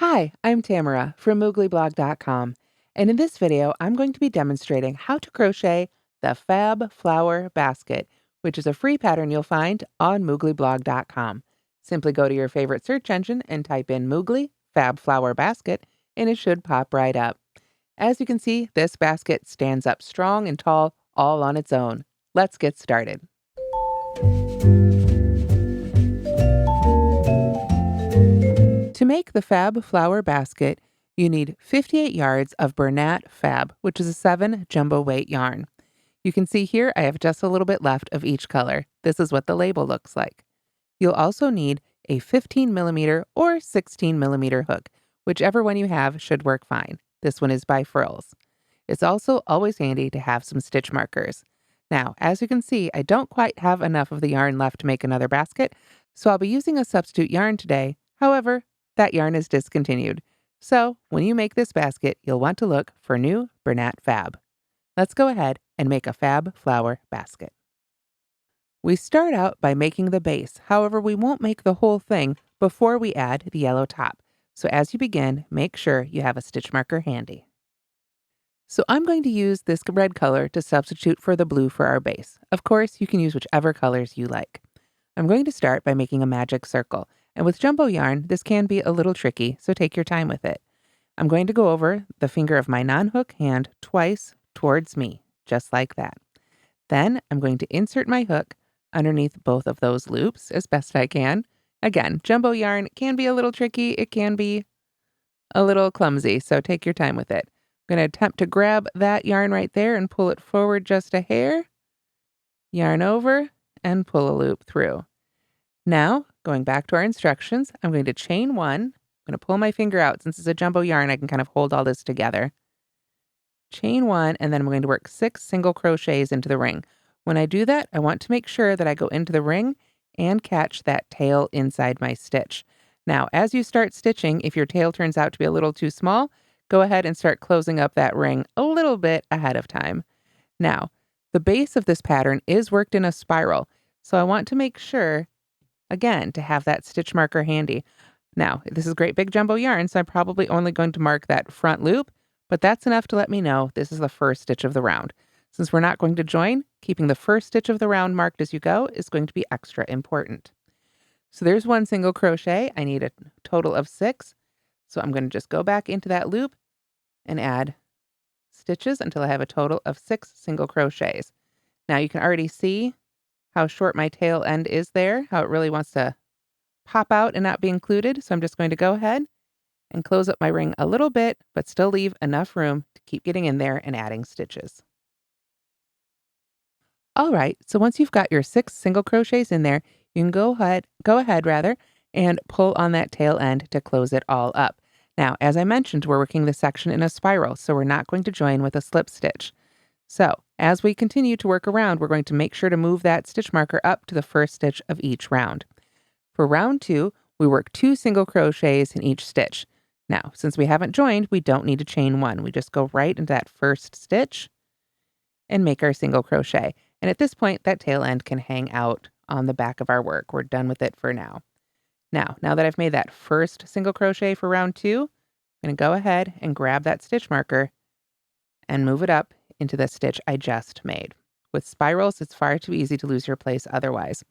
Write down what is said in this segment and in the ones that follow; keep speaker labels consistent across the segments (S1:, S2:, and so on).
S1: Hi, I'm Tamara from mooglyblog.com, and in this video, I'm going to be demonstrating how to crochet the Fab Flower Basket, which is a free pattern you'll find on mooglyblog.com. Simply go to your favorite search engine and type in Moogly Fab Flower Basket, and it should pop right up. As you can see, this basket stands up strong and tall all on its own. Let's get started. To make the Fab Flower Basket, you need 58 yards of Bernat Fab, which is a 7 jumbo weight yarn. You can see here I have just a little bit left of each color. This is what the label looks like. You'll also need a 15 millimeter or 16 millimeter hook. Whichever one you have should work fine. This one is by Furls. It's also always handy to have some stitch markers. Now, as you can see, I don't quite have enough of the yarn left to make another basket, so I'll be using a substitute yarn today. However, that yarn is discontinued. So when you make this basket, you'll want to look for new Bernat Fab. Let's go ahead and make a Fab Flower Basket. We start out by making the base. However, we won't make the whole thing before we add the yellow top. So as you begin, make sure you have a stitch marker handy. So I'm going to use this red color to substitute for the blue for our base. Of course, you can use whichever colors you like. I'm going to start by making a magic circle. And with jumbo yarn, this can be a little tricky, so take your time with it. I'm going to go over the finger of my non-hook hand twice towards me, just like that. Then I'm going to insert my hook underneath both of those loops as best I can. Again, jumbo yarn can be a little tricky. It can be a little clumsy, so take your time with it. I'm going to attempt to grab that yarn right there and pull it forward just a hair. Yarn over and pull a loop through. Now, going back to our instructions, I'm going to chain one. I'm going to pull my finger out. Since it's a jumbo yarn, I can kind of hold all this together. Chain one, and then I'm going to work 6 single crochets into the ring. When I do that, I want to make sure that I go into the ring and catch that tail inside my stitch. Now, as you start stitching, if your tail turns out to be a little too small, go ahead and start closing up that ring a little bit ahead of time. Now, the base of this pattern is worked in a spiral, so I want to make sure again, to have that stitch marker handy. Now, this is great big jumbo yarn, so I'm probably only going to mark that front loop, but that's enough to let me know this is the first stitch of the round. Since we're not going to join, keeping the first stitch of the round marked as you go is going to be extra important. So there's 1 single crochet. I need a total of 6. So I'm going to just go back into that loop and add stitches until I have a total of 6 single crochets. Now you can already see how short my tail end is there, how it really wants to pop out and not be included. So I'm just going to go ahead and close up my ring a little bit, but still leave enough room to keep getting in there and adding stitches. All right, so once you've got your 6 single crochets in there, you can go ahead and pull on that tail end to close it all up. Now, as I mentioned, we're working this section in a spiral, so we're not going to join with a slip stitch. So as we continue to work around, we're going to make sure to move that stitch marker up to the first stitch of each round. For round 2, we work 2 single crochets in each stitch. Now, since we haven't joined, we don't need to chain 1. We just go right into that first stitch and make our single crochet. And at this point, that tail end can hang out on the back of our work. We're done with it for now. Now that I've made that first single crochet for round 2, I'm going to go ahead and grab that stitch marker and move it up into the stitch I just made. With spirals, it's far too easy to lose your place otherwise.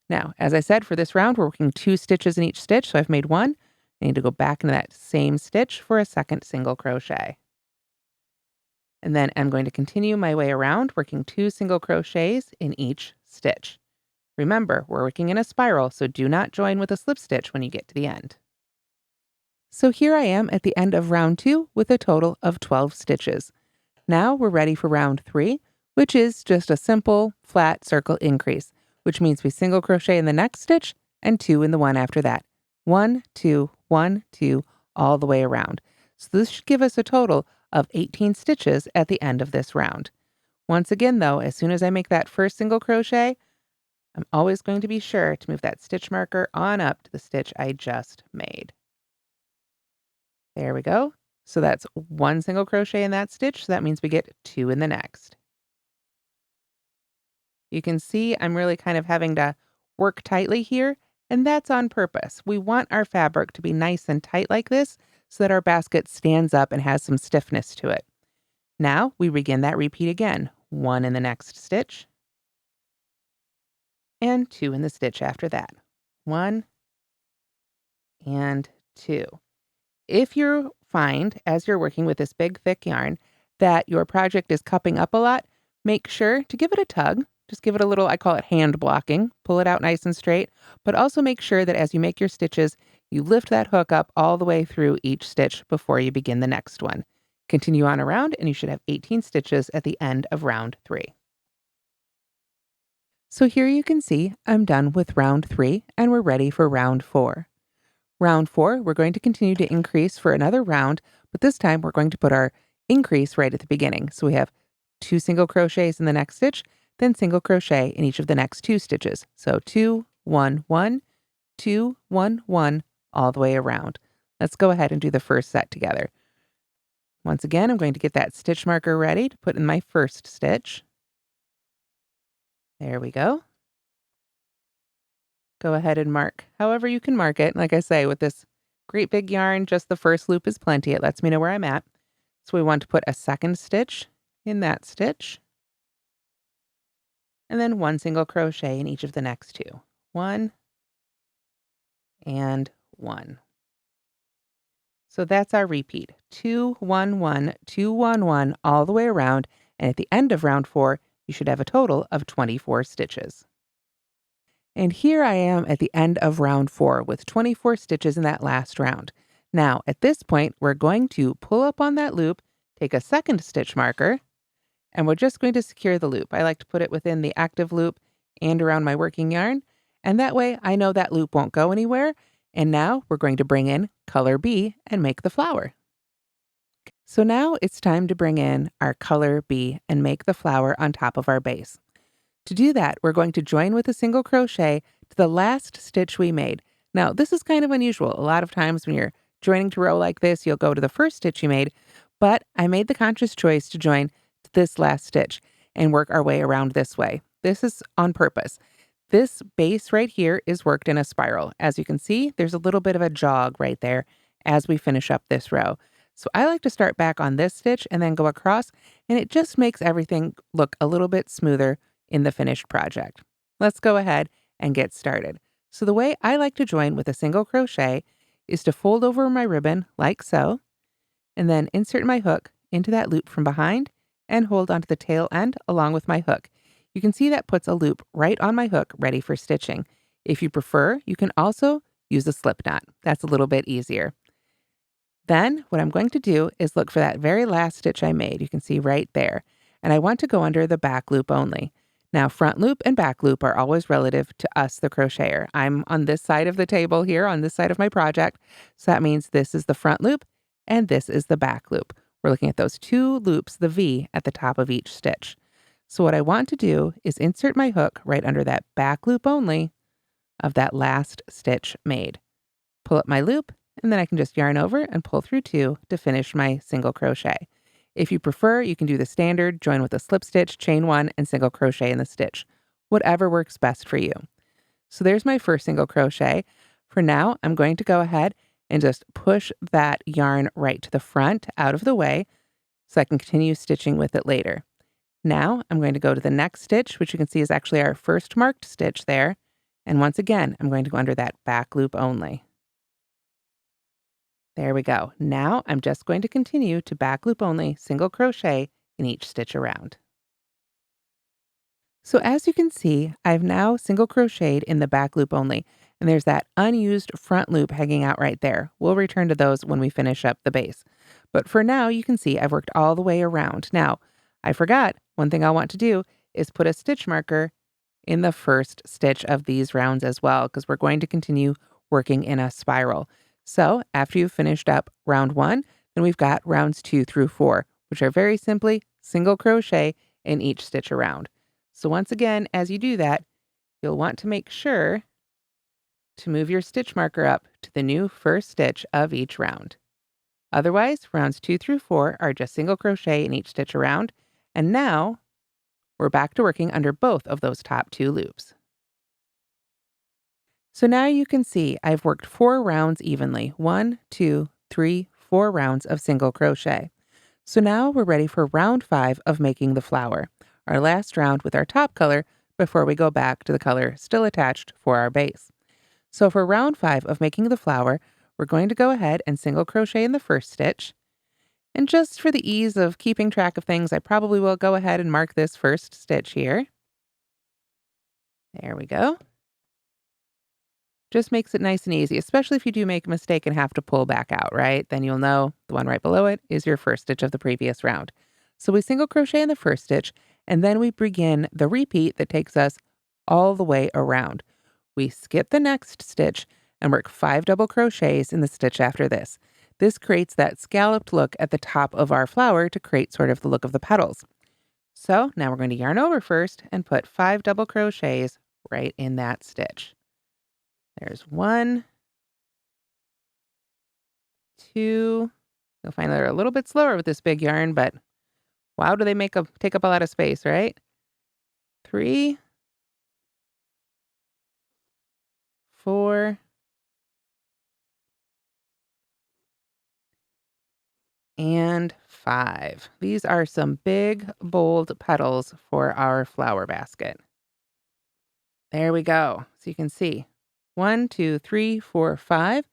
S1: Now, as I said, for this round, we're working 2 stitches in each stitch, so I've made 1. I need to go back into that same stitch for a second single crochet. And then I'm going to continue my way around, working 2 single crochets in each stitch. Remember, we're working in a spiral, so do not join with a slip stitch when you get to the end. So here I am at the end of round 2 with a total of 12 stitches. Now we're ready for round 3, which is just a simple flat circle increase, which means we single crochet in the next stitch and 2 in the one after that. 1, 2, 1, 2, all the way around. So this should give us a total of 18 stitches at the end of this round. Once again, though, as soon as I make that first single crochet, I'm always going to be sure to move that stitch marker on up to the stitch I just made. There we go. So that's 1 single crochet in that stitch. So that means we get 2 in the next. You can see I'm really kind of having to work tightly here And that's on purpose. We want our fabric to be nice and tight like this so that our basket stands up and has some stiffness to it. Now we begin that repeat again. 1 in the next stitch and 2 in the stitch after that. 1 and 2. If you find, as you're working with this big, thick yarn, that your project is cupping up a lot, make sure to give it a tug. Just give it a little, I call it hand blocking. Pull it out nice and straight, but also make sure that as you make your stitches, you lift that hook up all the way through each stitch before you begin the next one. Continue on around, and you should have 18 stitches at the end of round 3. So here you can see I'm done with round 3, and we're ready for round 4. Round 4, we're going to continue to increase for another round, but this time we're going to put our increase right at the beginning. So we have 2 single crochets in the next stitch, then single crochet in each of the next 2 stitches. So 2, 1, 1, 2, 1, 1, all the way around. Let's go ahead and do the first set together. Once again, I'm going to get that stitch marker ready to put in my first stitch. There we go. Go ahead and mark however you can mark it. Like I say, with this great big yarn, just the first loop is plenty. It lets me know where I'm at. So we want to put a second stitch in that stitch, and then 1 single crochet in each of the next 2. 1 and 1. So that's our repeat. 2, 1, 1, 2, 1, 1, all the way around. And at the end of round 4, you should have a total of 24 stitches. And here I am at the end of round 4 with 24 stitches in that last round. Now, at this point, we're going to pull up on that loop, take a second stitch marker, and we're just going to secure the loop. I like to put it within the active loop and around my working yarn, and that way I know that loop won't go anywhere. And now we're going to bring in color B and make the flower. So now it's time to bring in our color B and make the flower on top of our base. To do that, we're going to join with a single crochet to the last stitch we made. Now, this is kind of unusual. A lot of times when you're joining to row like this, you'll go to the first stitch you made, but I made the conscious choice to join to this last stitch and work our way around this way. This is on purpose. This base right here is worked in a spiral. As you can see, there's a little bit of a jog right there as we finish up this row. So I like to start back on this stitch and then go across, and it just makes everything look a little bit smoother in the finished project. Let's go ahead and get started. So the way I like to join with a single crochet is to fold over my ribbon like so, and then insert my hook into that loop from behind and hold onto the tail end along with my hook. You can see that puts a loop right on my hook ready for stitching. If you prefer, you can also use a slip knot. That's a little bit easier. Then what I'm going to do is look for that very last stitch I made. You can see right there. And I want to go under the back loop only. Now, front loop and back loop are always relative to us, the crocheter. I'm on this side of the table here, on this side of my project. So that means this is the front loop and this is the back loop. We're looking at those 2 loops, the V at the top of each stitch. So what I want to do is insert my hook right under that back loop only of that last stitch made. Pull up my loop, and then I can just yarn over and pull through 2 to finish my single crochet. If you prefer, you can do the standard, join with a slip stitch, chain 1, and single crochet in the stitch. Whatever works best for you. So there's my first single crochet. For now, I'm going to go ahead and just push that yarn right to the front out of the way so I can continue stitching with it later. Now I'm going to go to the next stitch, which you can see is actually our first marked stitch there. And once again, I'm going to go under that back loop only. There we go. Now I'm just going to continue to back loop only, single crochet in each stitch around. So as you can see, I've now single crocheted in the back loop only, and there's that unused front loop hanging out right there. We'll return to those when we finish up the base. But for now, you can see I've worked all the way around. Now, I forgot, one thing I'll want to do is put a stitch marker in the first stitch of these rounds as well, because we're going to continue working in a spiral. So after you've finished up round 1, then we've got rounds 2 through 4, which are very simply single crochet in each stitch around. So once again, as you do that, you'll want to make sure to move your stitch marker up to the new first stitch of each round. Otherwise, rounds 2 through 4 are just single crochet in each stitch around, and now we're back to working under both of those top 2 loops. So now you can see I've worked 4 rounds evenly. 1, 2, 3, 4 rounds of single crochet. So now we're ready for round 5 of making the flower, our last round with our top color before we go back to the color still attached for our base. So for round 5 of making the flower, we're going to go ahead and single crochet in the first stitch. And just for the ease of keeping track of things, I probably will go ahead and mark this first stitch here. There we go. Just makes it nice and easy, especially if you do make a mistake and have to pull back out, right? Then you'll know the one right below it is your first stitch of the previous round. So we single crochet in the first stitch, and then we begin the repeat that takes us all the way around. We skip the next stitch and work 5 double crochets in the stitch after this. This creates that scalloped look at the top of our flower to create sort of the look of the petals. So now we're going to yarn over first and put 5 double crochets right in that stitch. There's 1, 2. You'll find they're a little bit slower with this big yarn, but wow, do they take up a lot of space, right? 3, 4, and 5. These are some big, bold petals for our flower basket. There we go. So you can see 1, 2, 3, 4, 5.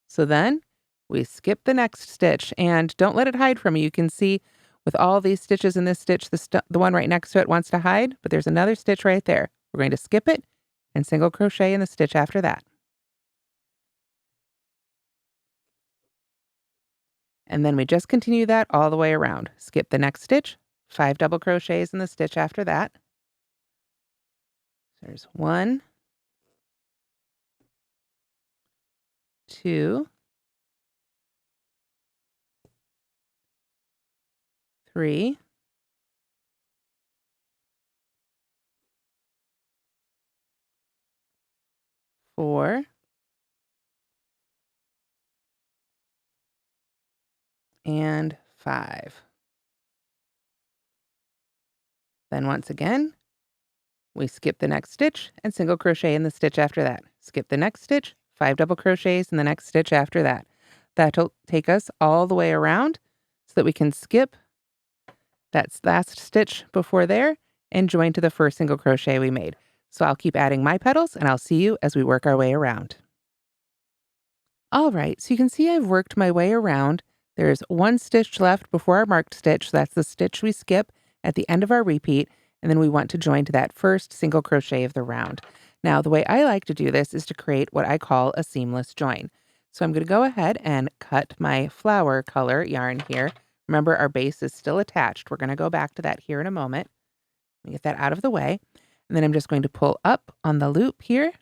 S1: So then we skip the next stitch, and don't let it hide from you. You can see with all these stitches in this stitch, the one right next to it wants to hide, but there's another stitch right there. We're going to skip it and single crochet in the stitch after that. And then we just continue that all the way around. Skip the next stitch, 5 double crochets in the stitch after that. There's 1, 2, 3, 4, and 5. Then once again, we skip the next stitch and single crochet in the stitch after that. Skip the next stitch, 5 double crochets in the next stitch after that. That'll take us all the way around so that we can skip that last stitch before there and join to the first single crochet we made. So I'll keep adding my petals, and I'll see you as we work our way around. All right, so you can see I've worked my way around. There's 1 stitch left before our marked stitch. So that's the stitch we skip at the end of our repeat, and then we want to join to that first single crochet of the round. Now, the way I like to do this is to create what I call a seamless join. So I'm going to go ahead and cut my flower color yarn here. Remember, our base is still attached. We're going to go back to that here in a moment. Let me get that out of the way. And then I'm just going to pull up on the loop here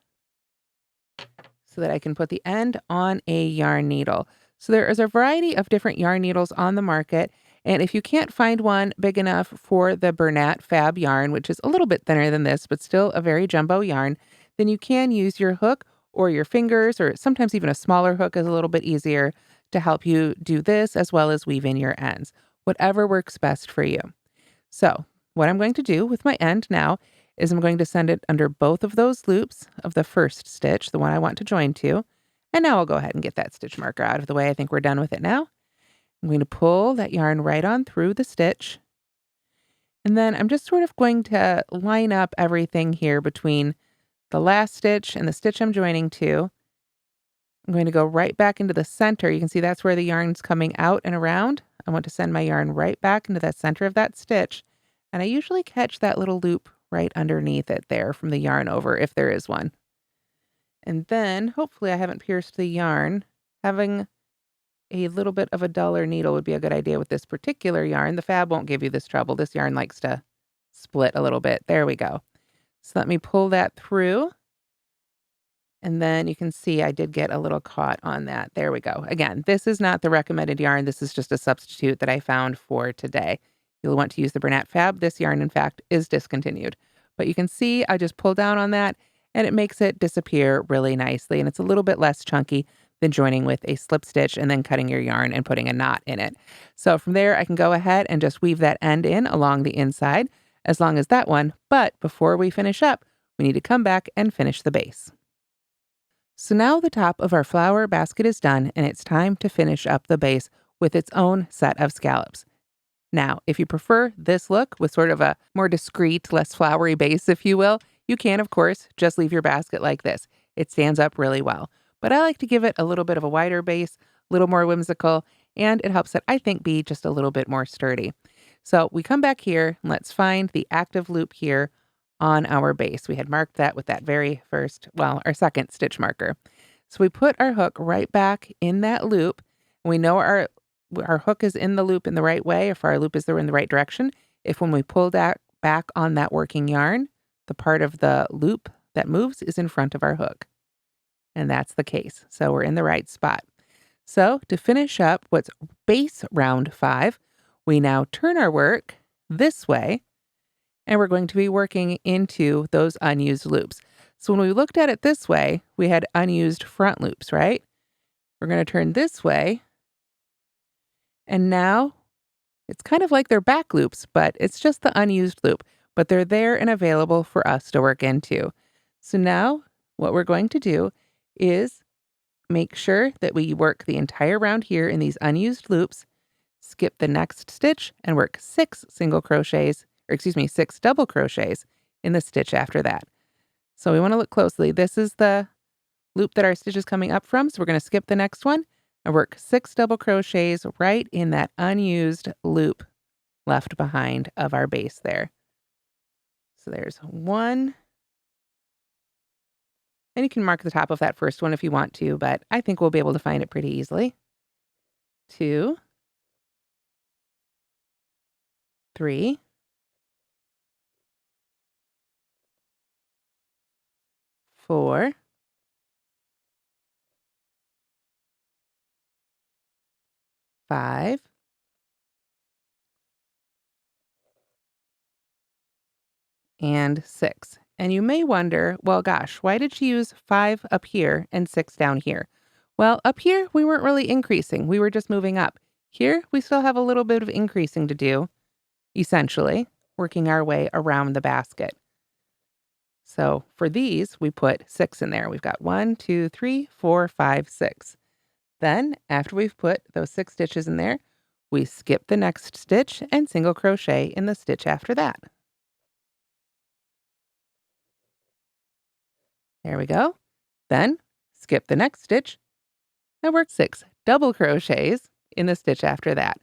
S1: so that I can put the end on a yarn needle. So there is a variety of different yarn needles on the market. And if you can't find one big enough for the Bernat Fab yarn, which is a little bit thinner than this, but still a very jumbo yarn, then you can use your hook or your fingers, or sometimes even a smaller hook is a little bit easier to help you do this, as well as weave in your ends. Whatever works best for you. So what I'm going to do with my end now is I'm going to send it under both of those loops of the first stitch, the one I want to join to. And now I'll go ahead and get that stitch marker out of the way. I think we're done with it now. I'm going to pull that yarn right on through the stitch. And then I'm just sort of going to line up everything here between the last stitch and the stitch I'm joining to. I'm going to go right back into the center. You can see that's where the yarn's coming out and around. I want to send my yarn right back into that center of that stitch. And I usually catch that little loop right underneath it there from the yarn over, if there is one. And then, hopefully I haven't pierced the yarn. Having a little bit of a duller needle would be a good idea with this particular yarn. The Fab won't give you this trouble. This yarn likes to split a little bit. There we go. So let me pull that through. And then you can see I did get a little caught on that. There we go. Again, this is not the recommended yarn. This is just a substitute that I found for today. You'll want to use the Bernat Fab. This yarn, in fact, is discontinued. But you can see I just pull down on that, and it makes it disappear really nicely. And it's a little bit less chunky than joining with a slip stitch and then cutting your yarn and putting a knot in it. So from there, I can go ahead and just weave that end in along the inside, as long as that one. But before we finish up, we need to come back and finish the base. So now the top of our flower basket is done, and it's time to finish up the base with its own set of scallops. Now, if you prefer this look with sort of a more discreet, less flowery base, if you will, you can, of course, just leave your basket like this. It stands up really well. But I like to give it a little bit of a wider base, a little more whimsical, and it helps it, I think, be just a little bit more sturdy. So we come back here, and let's find the active loop here on our base. We had marked that with that very first, well, our second stitch marker. So we put our hook right back in that loop. We know our hook is in the loop in the right way, if our loop is in the right direction, if when we pull that back on that working yarn, the part of the loop that moves is in front of our hook. And that's the case. So we're in the right spot. So to finish up what's base round 5, we now turn our work this way, and we're going to be working into those unused loops. So when we looked at it this way, we had unused front loops, right? We're going to turn this way. And now it's kind of like they're back loops, but it's just the unused loop, but they're there and available for us to work into. So now what we're going to do is make sure that we work the entire round here in these unused loops, skip the next stitch and work 6 double crochets in the stitch after that. So we want to look closely. This is the loop that our stitch is coming up from. So we're going to skip the next one and work 6 double crochets right in that unused loop left behind of our base there. So there's 1. And you can mark the top of that first one if you want to, but I think we'll be able to find it pretty easily. 2, 3, 4, 5, and 6. And you may wonder, well, gosh, why did she use 5 up here and 6 down here? Well, up here, we weren't really increasing. We were just moving up. Here, we still have a little bit of increasing to do, essentially, working our way around the basket. So for these, we put 6 in there. We've got 1, 2, 3, 4, 5, 6. Then, after we've put those 6 stitches in there, we skip the next stitch and single crochet in the stitch after that. There we go. Then skip the next stitch and work 6 double crochets in the stitch after that.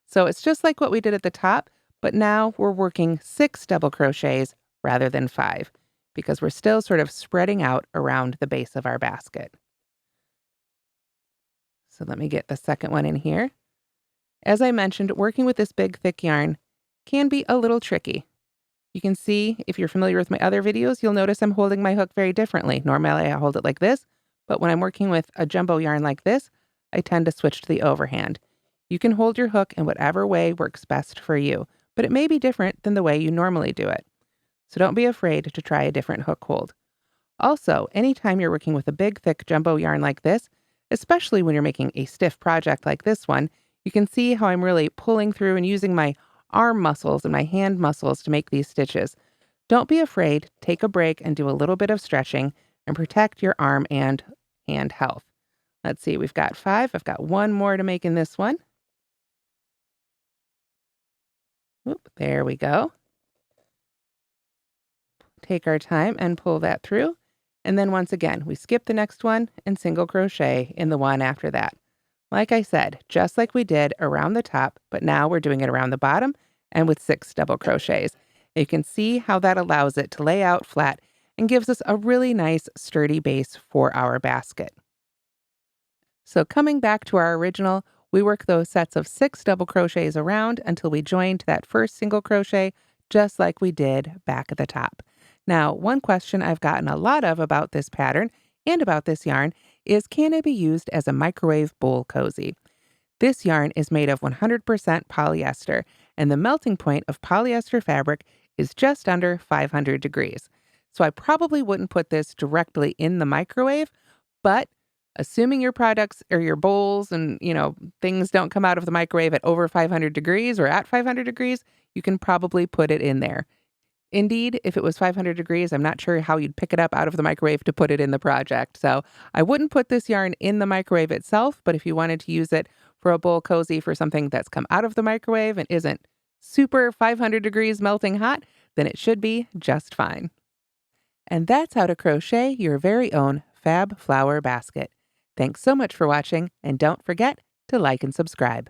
S1: So it's just like what we did at the top, but now we're working 6 double crochets rather than 5 because we're still sort of spreading out around the base of our basket. So let me get the second one in here. As I mentioned, working with this big thick yarn can be a little tricky. You can see, if you're familiar with my other videos, you'll notice I'm holding my hook very differently. Normally I hold it like this, but when I'm working with a jumbo yarn like this, I tend to switch to the overhand. You can hold your hook in whatever way works best for you, but it may be different than the way you normally do it. So don't be afraid to try a different hook hold. Also, anytime you're working with a big, thick jumbo yarn like this, especially when you're making a stiff project like this one, you can see how I'm really pulling through and using my arm muscles and my hand muscles to make these stitches. Don't be afraid, take a break and do a little bit of stretching and protect your arm and hand health. Let's see, we've got 5. I've got 1 more to make in this one. Oop, there we go. Take our time and pull that through. And then once again, we skip the next one and single crochet in the one after that. Like I said, just like we did around the top, but now we're doing it around the bottom and with 6 double crochets. You can see how that allows it to lay out flat and gives us a really nice sturdy base for our basket. So coming back to our original, we work those sets of 6 double crochets around until we join to that first single crochet, just like we did back at the top. Now, one question I've gotten a lot of about this pattern and about this yarn is, can it be used as a microwave bowl cozy? This yarn is made of 100% polyester, and the melting point of polyester fabric is just under 500 degrees. So I probably wouldn't put this directly in the microwave, but assuming your products or your bowls and, things don't come out of the microwave at over 500 degrees or at 500 degrees, you can probably put it in there. Indeed, if it was 500 degrees, I'm not sure how you'd pick it up out of the microwave to put it in the project. So I wouldn't put this yarn in the microwave itself, but if you wanted to use it for a bowl cozy for something that's come out of the microwave and isn't super 500 degrees melting hot, then it should be just fine. And that's how to crochet your very own Fab Flower Basket. Thanks so much for watching, and don't forget to like and subscribe.